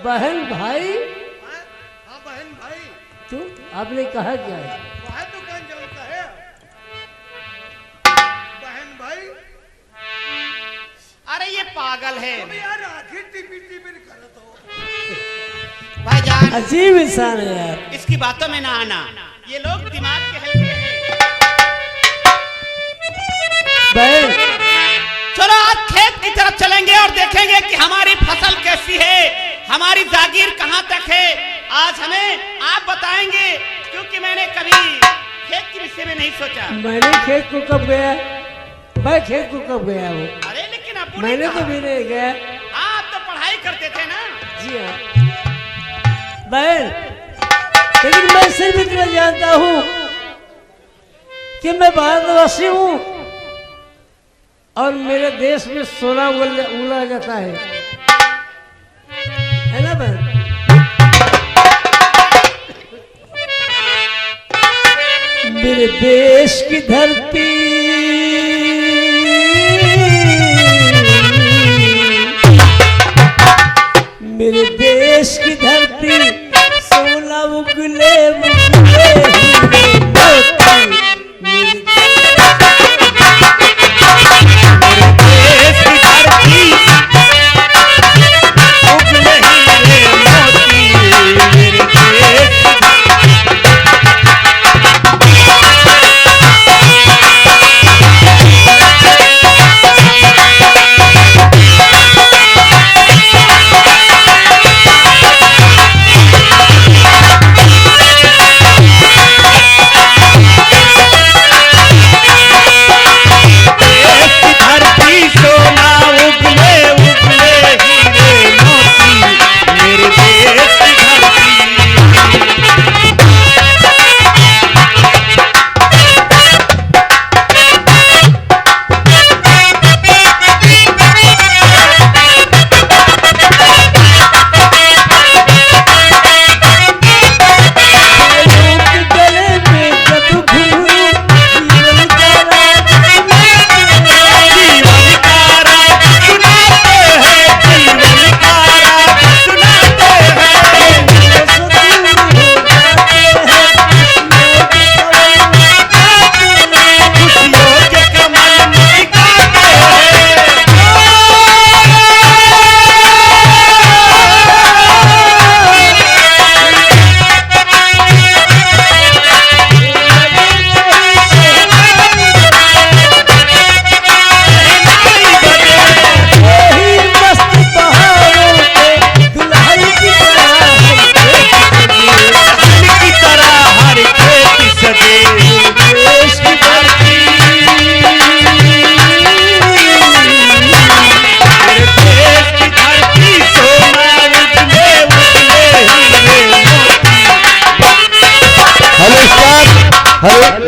बहन भाई? हाँ बहन भाई। तो आपने कहा क्या है? वह तो कौन जानता है बहन भाई। अरे ये पागल है यार, आखिर टिपी टिपी कर दो भाईजान। अजीब इंसान है यार। इसकी बातों में ना आना, ये लोग दिमाग के हल्के हैं। बहन चलो आज खेत की तरफ चलेंगे और देखेंगे कि हमारी फसल कैसी है, हमारी जागीर कहाँ तक है। आज हमें आप बताएंगे, क्योंकि मैंने कभी खेत के विषय में नहीं सोचा। मैंने खेत को कब गया? मैं खेत को कब गया वो? अरे लेकिन अब मैंने तो भी नहीं गया। हाँ, आप तो पढ़ाई करते थे ना। जी हाँ बहन, लेकिन मैं सिर्फ इतना जानता हूँ कि मैं भारतवासी हूँ और मेरे देश में सोना उड़ा जाता है ना बहन? मेरे देश की धरती मेरे देश की धरती सोना उगले उगले हीरे मोती। मेरे देश की धरती उगले हीरे मोती। मेरे देश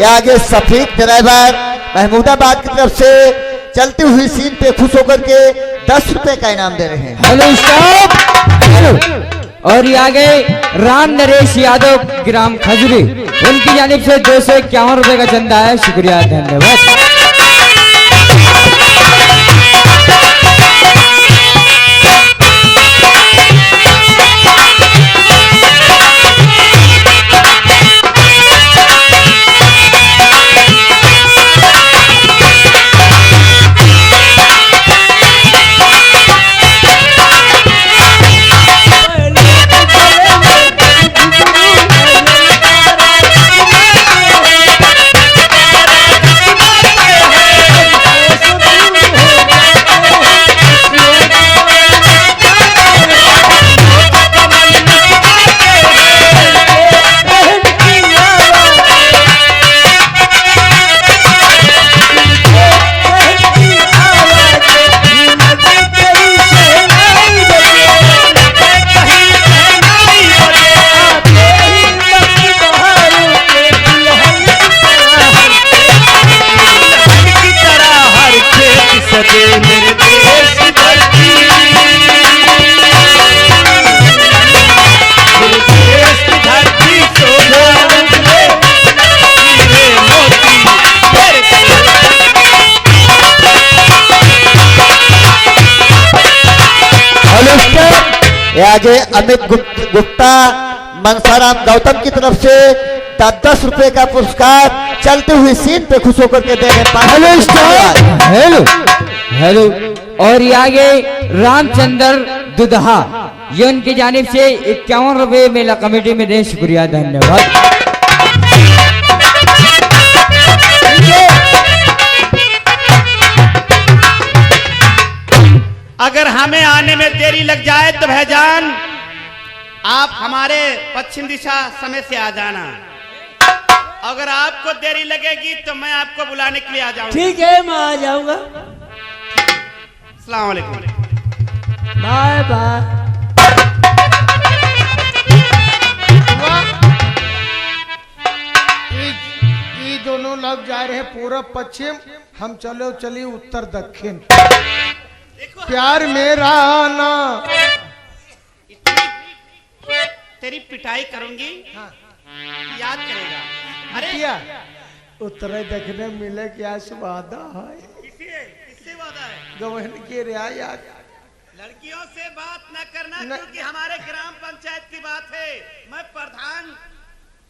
आगे सफीक ड्राइवर महमूदाबाद की तरफ से चलती हुई सीन पे खुश होकर के 10 रुपए का इनाम दे रहे हैं। Hello stop. और ये आगे राम नरेश यादव ग्राम खजूरी, उनकी जानिब से 251 रुपए का चंदा है। शुक्रिया, धन्यवाद। ये आगे अमित गुप्ता मनसाराम गौतम की तरफ से 10 रुपए का पुरस्कार चलते हुए सीन पे खुश होकर के दे रहे हैं। Hello star, hello hello. और ये आगे रामचंद्र दुदहा, ये उनकी जानिब से 51 रुपए मेला कमेटी में दे, शुक्रिया धन्यवाद। अगर हमें आने में देरी लग जाए तो भाईजान आप हमारे पश्चिम दिशा समय से आ जाना। अगर आपको देरी लगेगी तो मैं आपको बुलाने के लिए आ जाऊंगा। ठीक है, मैं आ जाऊंगा। अस्सलाम वालेकुम। Bye bye. ये दोनों लोग जा रहे हैं पूरब पश्चिम, हम चली उत्तर दक्षिण। प्यार मेरा ना तेरी पिटाई करूंगी, याद करेगा। अरे क्या उतरे देखने मिले क्या वादा है? किससे वादा है? गवन के रियायत लड़कियों से बात न करना न- क्योंकि हमारे ग्राम पंचायत की बात है। मैं प्रधान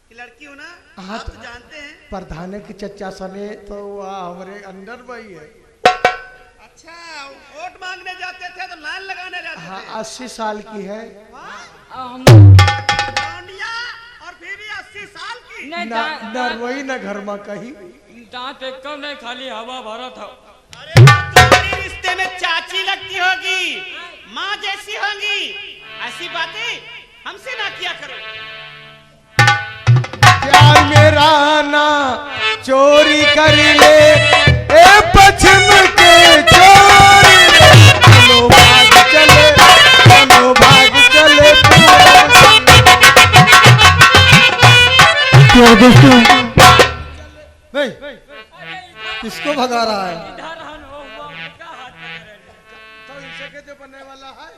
की लड़की हूँ ना, हाँ, आप तो जानते हैं। प्रधान की चच्चा सने तो वह हमारे अंडर भाई है। अच्छा, वोट मांगने जाते थे तो लाइन लगाने जाते हाँ, थे। 80 साल की है। लौंडिया और बीवी 80 साल की। न रोई न घर में कही। दांत एकदम नहीं, खाली हवा भरा था। अरे वो तुम्हारी रिश्ते में चाची लगती होगी, माँ जैसी होगी। ऐसी बातें हमसे ना किया करो। प्यार मेरा ना चोरी कर ले, ए पश्चिम के चोरी ले। चलो भाग चले, चलो भाग चले। क्यों दोस्तों, नहीं, किसको भगा रहा है? तो इसे के जो बनने वाला है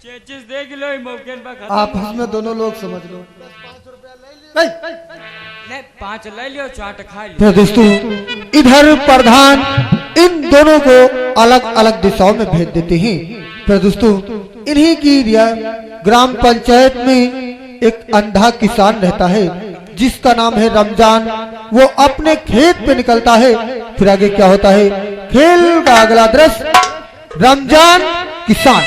चेचिस देख लो, मौके पर आपस में दोनों लोग समझ लो। 5 रुपया ले लियो। नहीं, 5 ले लियो, चाट खा लियो। तो दोस्तों इधर प्रधान इन दोनों को अलग अलग दिशाओं में भेज देते हैं। तो दोस्तों इन्हीं की ग्राम पंचायत में एक अंधा किसान रहता है जिसका नाम है रमजान। वो अपने खेत पे निकलता है। फिर आगे क्या होता है, खेल का अगला दृश्य, रमजान किसान।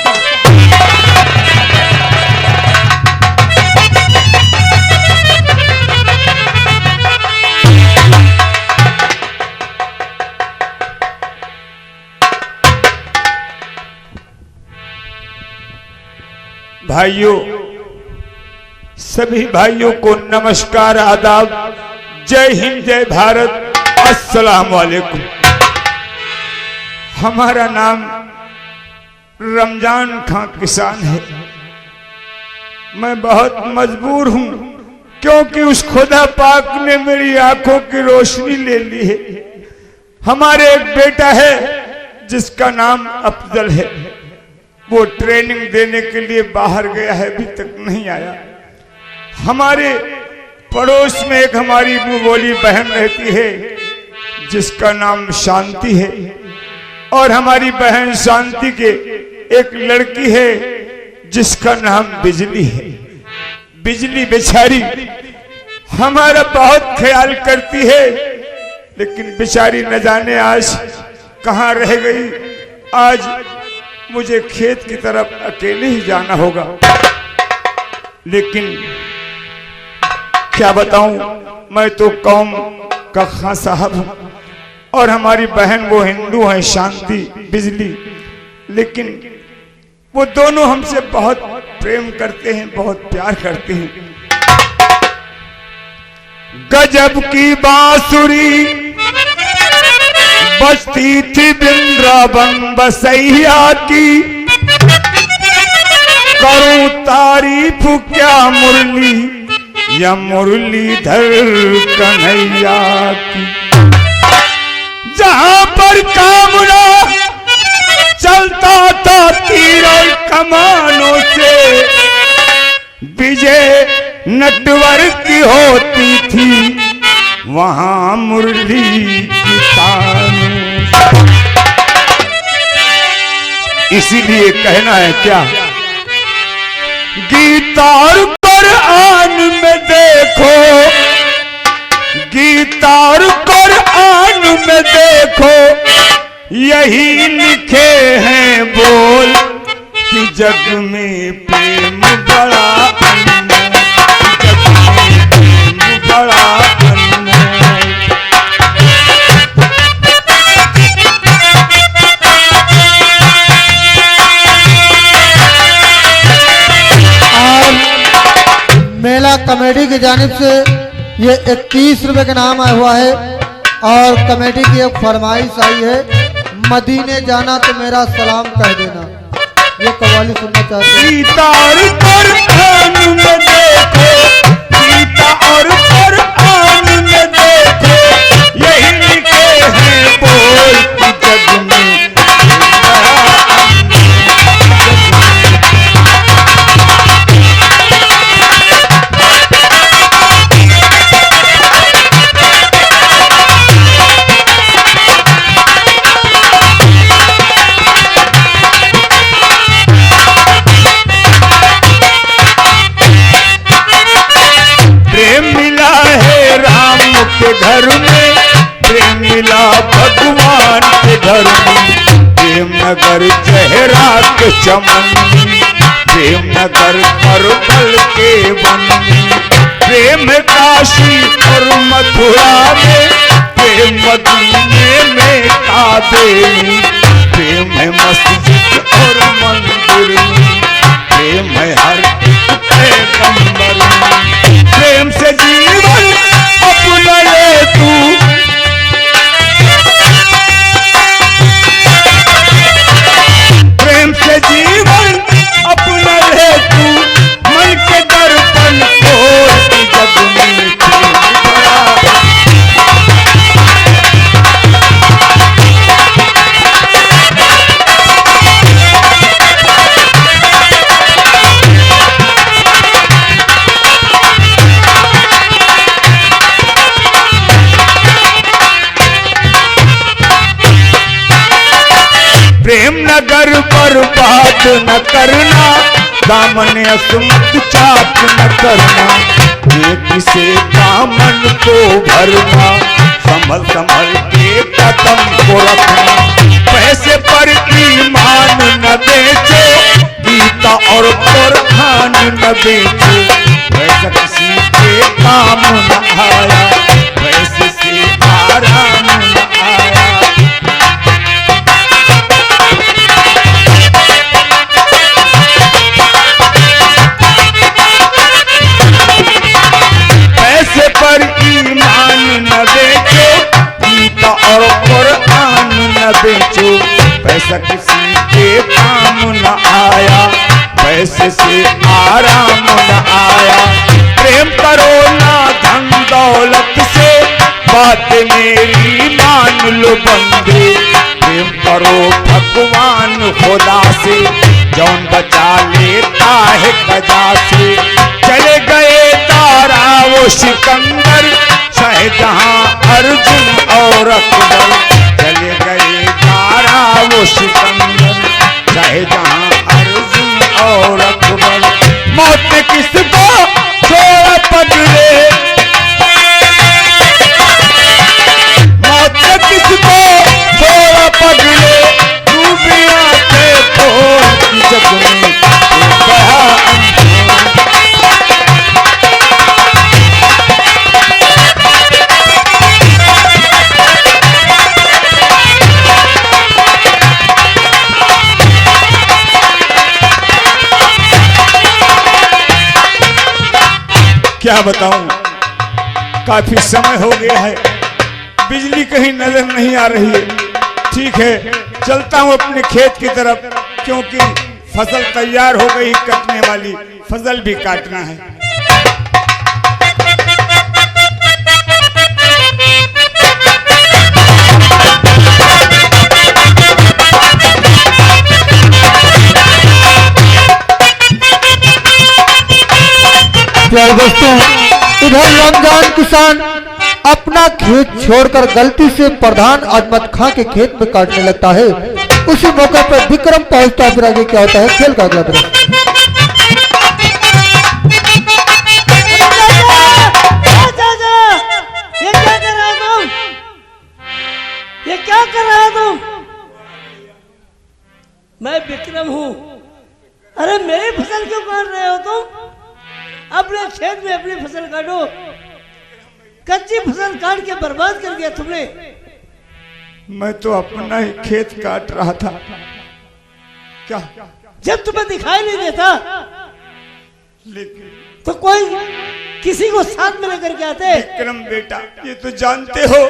भाइयों, सभी भाइयों को नमस्कार, आदाब, जय हिंद, जय भारत, अस्सलाम वालेकुम। हमारा नाम रमजान खां किसान है। मैं बहुत मजबूर हूं क्योंकि उस खुदा पाक ने मेरी आंखों की रोशनी ले ली है। हमारे एक बेटा है जिसका नाम अफजल है। वो ट्रेनिंग देने के लिए बाहर गया है, अभी तक नहीं आया। हमारे पड़ोस में एक हमारी मुंह बोली बहन रहती है जिसका नाम शांति है, और हमारी बहन शांति के एक लड़की है जिसका नाम बिजली है। बिजली बेचारी हमारा बहुत ख्याल करती है, लेकिन बेचारी न जाने आज कहाँ रह गई। आज मुझे खेत की तरफ अकेले ही जाना होगा, लेकिन क्या बताऊं, मैं तो कौम का खां साहब हूं और हमारी बहन वो हिंदू है, शांति, बिजली। लेकिन वो दोनों हमसे बहुत प्रेम करते हैं, बहुत प्यार करते हैं। गजब की बांसुरी बजती थी वृंदावन बसैया की, करूं तारीफ क्या मुरली या मुरलीधर कन्हैया की। जहां पर कामना चलता था तीर और कमानों से, विजय नटवर की होती थी वहां मुरली की तानों। इसीलिए कहना है क्या, गीता और कुरान में देखो, गीता और कुरान में देखो, यही लिखे हैं बोल कि जग में प्रेम बड़ा अनमोल, जग में प्रेम बड़ा अनमोल। मेला कमेटी की जानिब से ये 31 रुपए का नाम आया हुआ है और कमेटी की एक फरमाइश आई है, मदीने जाना तो मेरा सलाम कह देना। ये कव्वाली सुनना चाहते हैं। गीता और कुरान में देखो, गीता और कुरान में देखो, यही लिखे हैं बोल कि जग में के घर में, प्रेम मिला भगवान के घर में, प्रेम नगर चेहरा के चमन में, प्रेम नगर करबल के वन में, प्रेम काशी और मथुरा में, प्रेम मदीने में काबे में, प्रेम है मस्जिद और मंदिर में, प्रेम है हर एक पैगंबर में, प्रेम से जीवन अपना ले तू, प्रेम से जीवन अपना ले तू, मन के दर्पण खोल कि जग में प्रेम बड़ा। प्रेम नगर पर बात न करना, दामन असमत चाक न करना, एक से दामन को भरना, संभल संभल के कदम को रखना, पैसे पर ईमान न बेचो, गीता और कुरान न बेचो, वैसा किसी के काम न आया, वैसे से आराम न आया। पैसे पर ईमान न बेचो, गीता और कुरान न बेचो, पैसा किसी के काम न आया, पैसे से आराम न आया। प्रेम करो ना धन दौलत से, बात मेरी मान लो बंदे, प्रेम करो भगवान खुदा से, जौन बचा लेता है कजा से। चले गए तारा वो सिकंदर, शाहजहां अर्जुन और अकबर, चले गए तारा वो सिकंदर, शाहजहां अर्जुन और अकबर। मौत ने किसको छोड़ा पगले, मौत ने किसको छोड़ा पगले, डूबिया के खोल की जग में बहा क्या बताऊं, काफी समय हो गया है, बिजली कहीं नजर नहीं आ रही है। ठीक है, चलता हूं अपने खेत की तरफ, क्योंकि फसल तैयार हो गई, कटने वाली फसल भी काटना है। प्यारे दोस्तों, इधर रमजान किसान अपना खेत छोड़कर गलती से प्रधान अहमद खां के खेत में काटने लगता है। उसी मौके पर विक्रम पहुंचता फिर आगे क्या होता है खेल का अगला दृश्य। ये क्या कर रहा तुम? ये क्या कर रहा तुम? मैं विक्रम हूँ। अरे मेरी फसल क्यों काट रहे हो तुम? अपने खेत में अपनी फसल काटो। कच्ची फसल काट के बर्बाद कर दिया तुमने। मैं तो अपना ही खेत काट रहा था। क्या? जब तुम्हें दिखाई नहीं देता लेकिन तो कोई किसी को साथ में लेकर के आते। विक्रम बेटा, ये तो जानते हो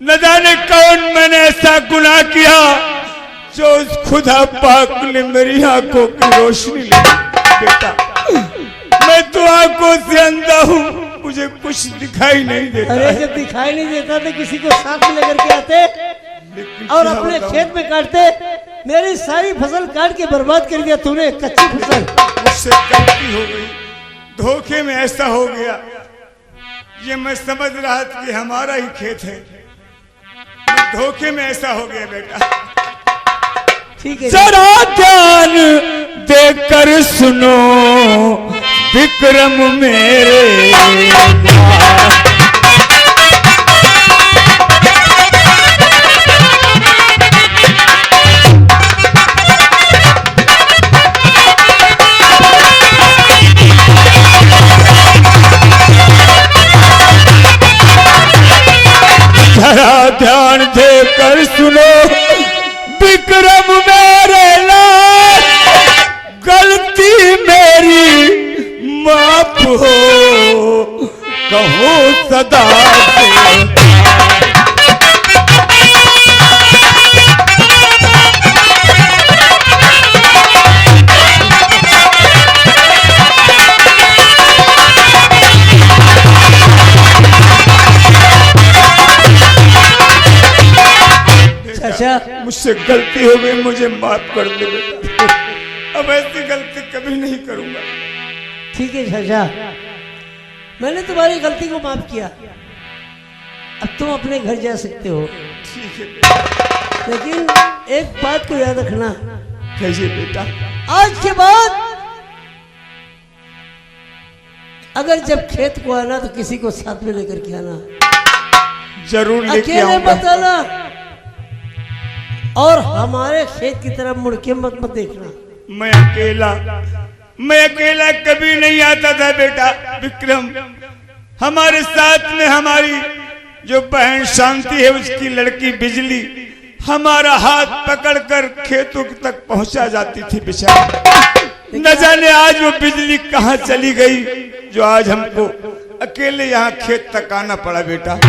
न जाने कौन मैंने ऐसा गुनाह किया जो उस खुदा पाक ने मेरी आंखों की रोशनी ली। बेटा, मैं तो आंखों से अंधा हूँ, मुझे कुछ दिखाई नहीं देता। अरे जब दिखाई नहीं देता तो किसी को साथ में लेकर के आते और अपने खेत में काटते। मेरी सारी फसल काट के बर्बाद कर दिया तूने, कच्ची फसल। मुझसे गलती हो गई, धोखे में ऐसा हो गया। ये मैं समझ रहा था कि हमारा ही खेत है, धोखे में ऐसा हो गया। बेटा ठीक है, जरा ध्यान देकर सुनो विक्रम मेरे। जरा ध्यान देकर सुनो विक्रम मेरे लाल, गलती मेरी माफ हो कहो सदा से। अच्छा मुझसे गलती हो गई, मुझे माफ कर दे बेटा। अब ऐसी गलती कभी नहीं करूंगा। ठीक है चाचा, मैंने तुम्हारी गलती को माफ किया। अब तुम अपने घर जा सकते हो। ठीक है बेटा। लेकिन एक बात को याद रखना, कैसे बेटा? आज के बाद अगर जब खेत को आना तो किसी को साथ में लेकर के आना, जरूर लेके अकेले आऊंगा। मत आना और हमारे खेत की तरफ मुड़ के मत देखना। मैं अकेला कभी नहीं आता था बेटा। विक्रम, हमारे साथ में हमारी जो बहन शांति है, उसकी लड़की बिजली हमारा हाथ पकड़कर खेतों तक पहुंचा जाती थी बेचारी। न जाने आज वो बिजली कहाँ चली गई जो आज हमको अकेले यहाँ खेत तक आना पड़ा बेटा।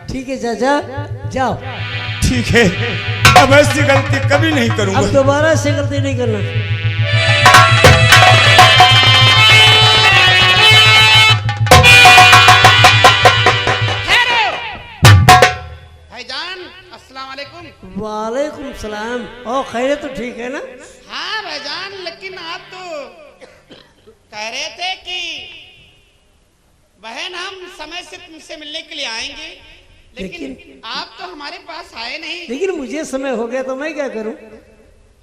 ठीक है चाचा, जाओ। ठीक है, अब ऐसी गलती कभी नहीं करूंगा। अब दोबारा ऐसी गलती नहीं करना। भाईजान अस्सलाम वालेकुम। वालेकुम सलाम। ओ खैरियत तो ठीक है ना? हाँ भाईजान, लेकिन आप तो कह रहे थे कि बहन हम समय से तुमसे मिलने के लिए आएंगे, लेकिन आप तो हमारे पास आए नहीं। लेकिन मुझे समय हो गया तो मैं क्या करूं?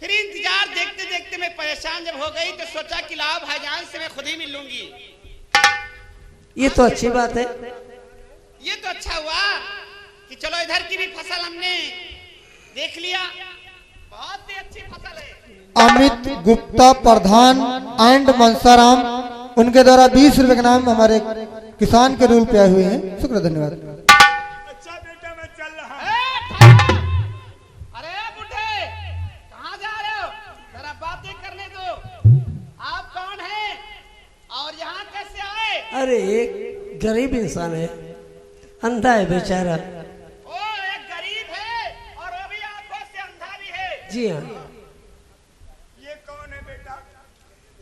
फिर इंतजार देखते देखते मैं परेशान जब हो गई तो सोचा कि लाओ भाईजान से मैं खुद ही मिल लूंगी। ये तो अच्छी बात है। ये तो अच्छा हुआ कि चलो इधर की भी फसल हमने देख लिया, बहुत ही अच्छी फसल है। अमित गुप्ता प्रधान एंड मनसाराम, उनके द्वारा 20 रुपए का नाम हमारे किसान के रूल पे आए हुए हैं। शुक्र, धन्यवाद। अच्छा बेटा, मैं चल रहा। अरे बुढ़े, कहाँ जा रहे हो? जरा बातें करने दो। आप कौन हैं और यहाँ कैसे आए? अरे एक गरीब इंसान है, अंधा है बेचारा। ओ, एक गरीब है और वो भी आंखों से अंधा भी है। जी हाँ, ये कौन है बेटा?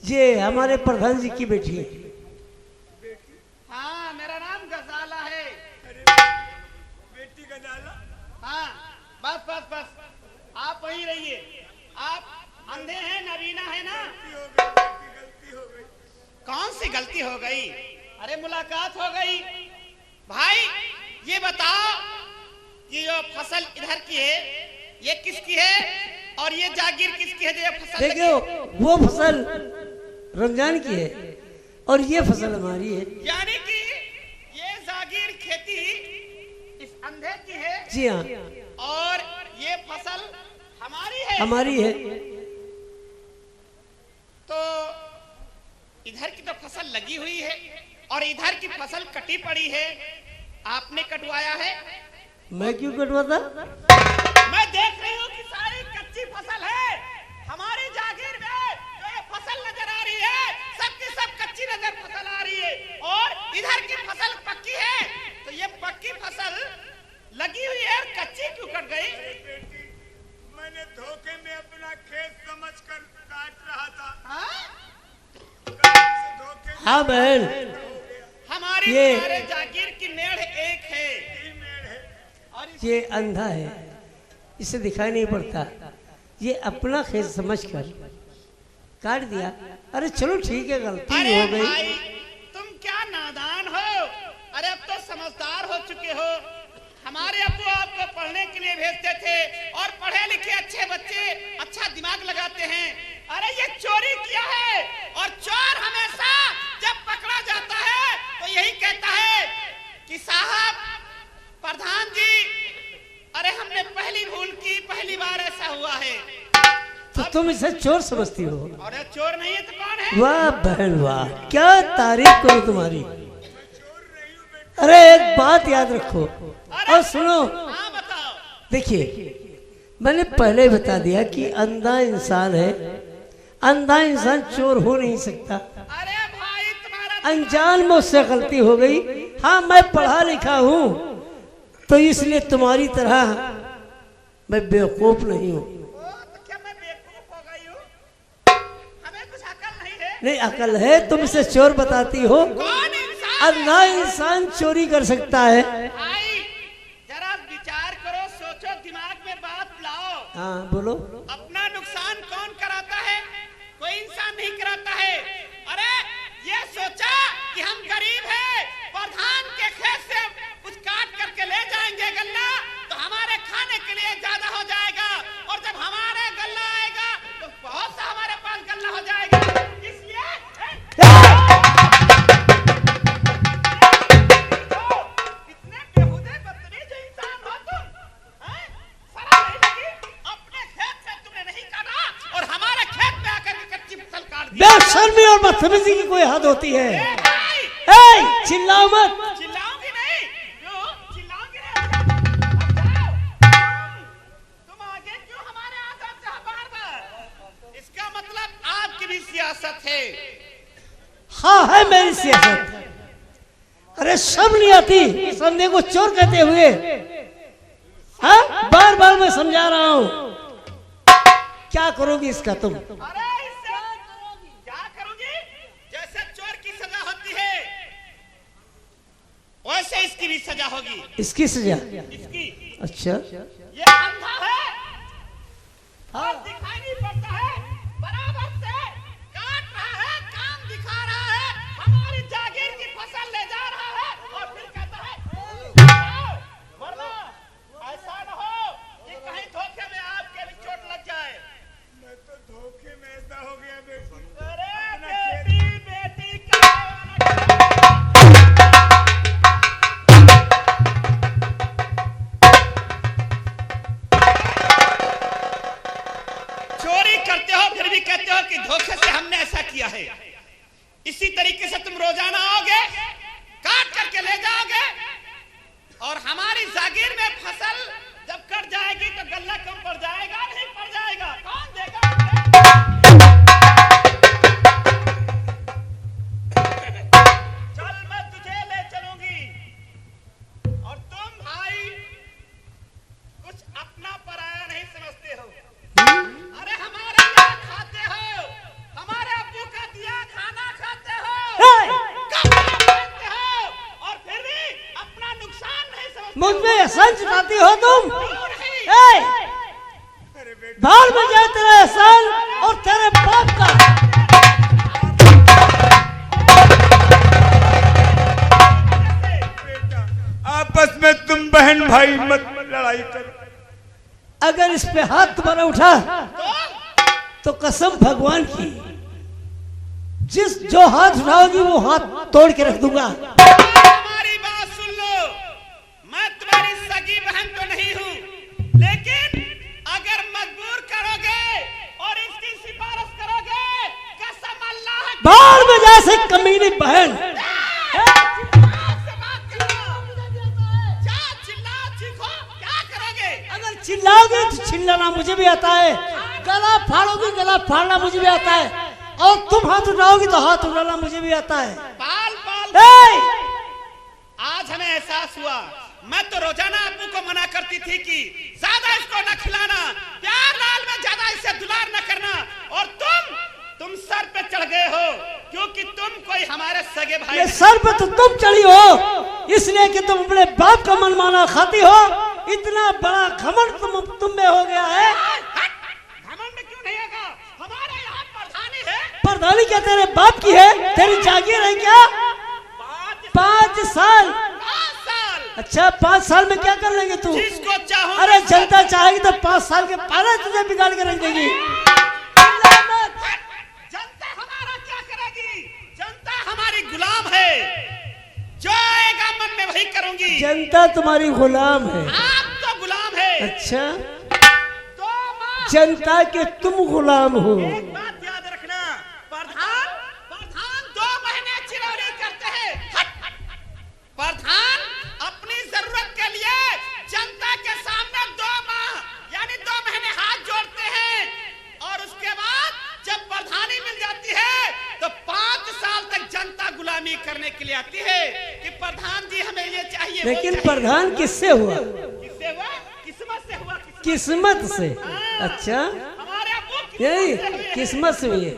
ये हमारे प्रधान जी की बेटी है। हाँ, मेरा नाम गजाला है। बेटी का जाला? हाँ, बस बस बस, आप वहीं रहिए। आप अंधे हैं, नबीना है ना? गलती हो गई। कौन सी गलती हो गई? अरे मुलाकात हो गई। भाई ये बताओ कि जो फसल इधर की है ये किसकी है और ये जागीर किसकी है जो ये फसल लगी? देखो वो फसल रमजान की है और ये फसल हमारी है। यानी कि ये जागीर खेती इस अंधे की है जी हाँ, और ये फसल हमारी है। हमारी है। तो इधर की तो फसल लगी हुई है और इधर की फसल कटी पड़ी है, आपने कटवाया है। मैं क्यों कटवाता? मैं देख रही हूँ कि सारी कच्ची फसल है हमारी जागीर में। जो ये फसल नजर आ रही है सबकी सब कच्ची नजर फसल आ रही है और इधर की फसल पक्की है। तो ये पक्की फसल लगी हुई है, कच्ची क्यों कट गई? मैंने धोखे में अपना खेत समझकर काट रहा था। हाँ? धोखे हाँ बहन, हमारी ये- तुम्हारे जागीर की मेढ़ एक है और ये अंधा है, इसे दिखाई नहीं पड़ता। ये अपना खेत समझकर काट दिया। अरे चलो ठीक है, गलती अरे हो गई। भाई तुम क्या नादान हो? अरे अब तो समझदार हो चुके हो। हमारे अब्बू आपको पढ़ने के लिए भेजते थे और पढ़े लिखे अच्छे बच्चे अच्छा दिमाग लगाते हैं। अरे ये चोरी किया है और चोर हमेशा जब पकड़ा जाता है तो यही कहता है कि साहब प्रधान जी, अरे हमने पहली भूल की, पहली बार ऐसा हुआ है। तो तुम इसे चोर समझती हो? और ये चोर नहीं है तो कौन है? वाह बहन वाह, क्या तारीफ करो तुम्हारी। अरे एक बात याद रखो और सुनो। हाँ बताओ। देखिए मैंने पहले बता दिया कि अंधा इंसान है, अंधा इंसान चोर हो नहीं सकता। अरे भाई तुम्हारा अनजान मुझसे गलती हो गई। हाँ मैं पढ़ा लिखा हूँ तो इसलिए तुम्हारी तरह मैं बेवकूफ नहीं हूँ। तो क्या मैं बेवकूफ हो गई हूँ? हमें कुछ अकल नहीं है। नहीं अकल है, तुम इसे चोर बताती हो। कौन इंसान? अंधा इंसान चोरी कर सकता है। भाई जरा विचार करो, सोचो, दिमाग में बात लाओ। हाँ बोलो। अपना नुकसान कौन कराता है? कोई इंसान नहीं कराता है। अरे ये सोचा कि हम गरीब हैं, प्रधान के खेत से कुछ काट करके ले जाएंगे गल्ला तो हमारे खाने के लिए ज्यादा हो जाएगा और जब हमारे गल्ला आएगा तो बहुत सा हमारे पास गल्ला हो जाएगा। इसलिए कितने बेहुदे बदतमीज इंसान हो तुम, हैं? शर्म नहीं लगी? अपने खेत से तुमने नहीं काटा और हमारे खेत में आकर के कच्ची फसल काट दी। बेशर्मी और बदतमीजी की कोई हद होती है। ए भाई, ए, चिल्लाओ मत। चिल्लाऊंगी नहीं। क्यों चिल्लाऊंगी नहीं? अब जाओ। तुम आगे क्यों हमारे आदत से बार-बार? इसका मतलब आपकी भी सियासत है। हाँ है मेरी सियासत। अरे शर्म नहीं आती समझे को चोर कहते हुए? हाँ बार बार मैं समझा रहा हूँ। क्या करोगी इसका तुम? अरे इससे क्या करूंगी? जैसे चोर की सजा होती है वैसे इसकी भी सजा होगी। इसकी सजा? इसकी अच्छा ये अंधा है, हाँ दिखाई नहीं पड़ता है, बराबर से काट रहा है, काम दिखा रहा है, हमारी जागीर की फसल ले जा रहा है और फिर कहता है आओ, वरना ऐसा न हो कि कहीं धोखे में आपके भी चोट लग जाए। मैं तो धोखे में ऐसा हो गया बेटी। अरे बेटी बेटी का चोरी करते हो फिर भी कहते हो कि धोखे से हमने ऐसा किया है। इसी तरीके से तुम रोजाना आओगे, काट करके ले जाओगे और हमारी जागीर में फसल जब कट जाएगी तो गल्ला कम पड़ जाएगा, नहीं पड़ जाएगा? कौन देगा? चल मैं तुझे ले चलूंगी और तुम भाई कुछ अपना पराया नहीं समझते हो। अरे हमारे यहाँ खाते हो, हमारे अब्बू का दिया खाना खाते हो, कपड़ा पहनते हो और फिर भी अपना नुकसान नहीं समझते मुझ हो। में एहसान जताती हो तुम? क्यों नहीं? ए, भाड़ में जाए तेरा एहसान और तेरे बाप का। बेटा आपस में तुम बहन भाई मत लड़ाई करो। अगर इस पे हाथ तुम्हारा उठा तो कसम भगवान की, जो हाथ उठाओगी वो हाथ तोड़ के रख दूंगा। हमारी बात सुन लो, मैं तुम्हारी सगी बहन तो नहीं हूँ, लेकिन अगर मजबूर करोगे और इसकी सिफारिश करोगे, कसम अल्लाह की, बाहर में जैसे कमीनी बहन, अगर चिल्लाओगे तो चिल्लाना मुझे भी आता है, गला फाड़ोगे गला फाड़ना मुझे भी आता है, और तुम हाथ उठाओगी तो हाथ उठाना मुझे भी आता है। पाल पाल ए! आज हमें एहसास हुआ, मैं तो रोजाना आपू को मना करती थी कि ज्यादा इसको न खिलाना, प्यार लाल में ज्यादा इसे दुलार न करना, और तुम सर पे चढ़ गए हो क्योंकि तुम कोई हमारे सगे भाई। ये सर पे तो तुम चढ़ी हो इसलिए कि तुम अपने बाप का मनमाना खाती हो, इतना बड़ा घमंड तुम में हो गया है। घमंड क्यों नहीं होगा, हमारे यहाँ प्रधानी है। प्रधानी क्या तेरे बाप की है, तेरी जागीर है क्या? 5 साल। अच्छा 5 साल में क्या कर लेंगे तू? जिसको चाहो, अरे जनता चाहेगी तो 5 साल के पहले तुझे बिगाड़ के रख देगी। जनता हमारा क्या करेगी? जनता हमारी गुलाम है, जो आएगा मन में वही करूंगी। जनता तुम्हारी गुलाम है? आप तो गुलाम है। अच्छा तो जनता के तुम गुलाम हो। एक बात याद रखना, प्रधान 2 महीने चिरौरी करते हैं। प्रधान अपनी जरूरत के लिए जनता के सामने 2 माह यानी 2 महीने हाथ जोड़ते हैं, और उसके बाद जब प्रधानी मिल जाती है तो 5 साल तक जनता गुलामी करने के लिए आती है कि प्रधान जी हमें ये चाहिए। लेकिन प्रधान किससे हुआ? किससे हुआ? किस्मत से हुआ। किस्मत से? अच्छा हमारे अबू यही किस्मत से हुई है,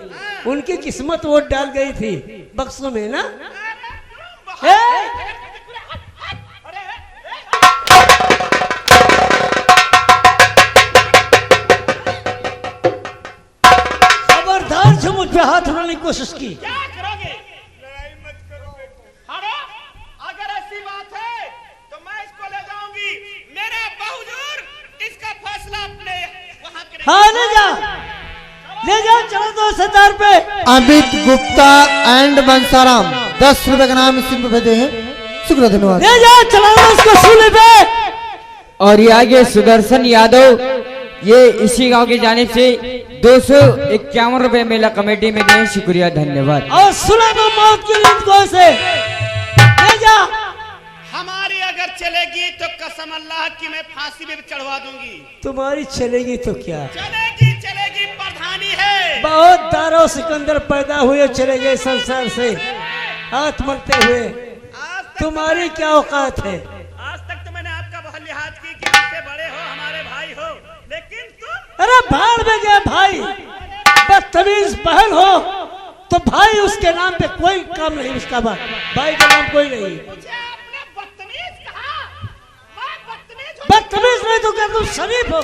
उनकी किस्मत वोट डाल गई थी बक्सों में ना। खबरदार जो मुझ पे हाथ उठाने की कोशिश की। क्या करोगे? लड़ाई मत करो। हरो, अगर ऐसी बात है तो मैं इसको ले जाऊंगी, मेरे बहुजूर इसका फैसला अपने वहां करेंगे। हाँ ले जा चलो 2 सरदार पे। अमित गुप्ता एंड बंसाराम 10 रुपए का नाम इसी पे भेजे हैं, शुक्रिया धन्यवाद। ले जा चला उसको सूली पे। और ये आगे सुदर्शन यादव, ये इसी गांव की जानिब से 251 रुपए मेला कमेटी में दें, शुक्रिया धन्यवाद। और सुना दो मौत की नींद को से ले जा। हमारी अगर चलेगी तो कसम अल्लाह की मैं फांसी में चढ़वा दूंगी। तुम्हारी चलेगी तो क्या? चलेगी प्रधानी है। बहुत दारो सिकंदर पैदा हुए चले गए संसार से हाथ मलते हुए, तुम्हारी क्या औकात है? आज तक तो मैंने आपका बहुत लिहाज की कि हमसे बड़े हो, हमारे भाई हो, लेकिन तुम अरे भाड़ में गया भाई, बदतमीज बहन हो तो भाई उसके नाम पे कोई काम नहीं, उसका भाई का नाम कोई नहीं। मुझे आपने बदतमीज कहा, मैं बदतमीज हूं। बदतमीज नहीं तो क्या तुम शरीफ हो?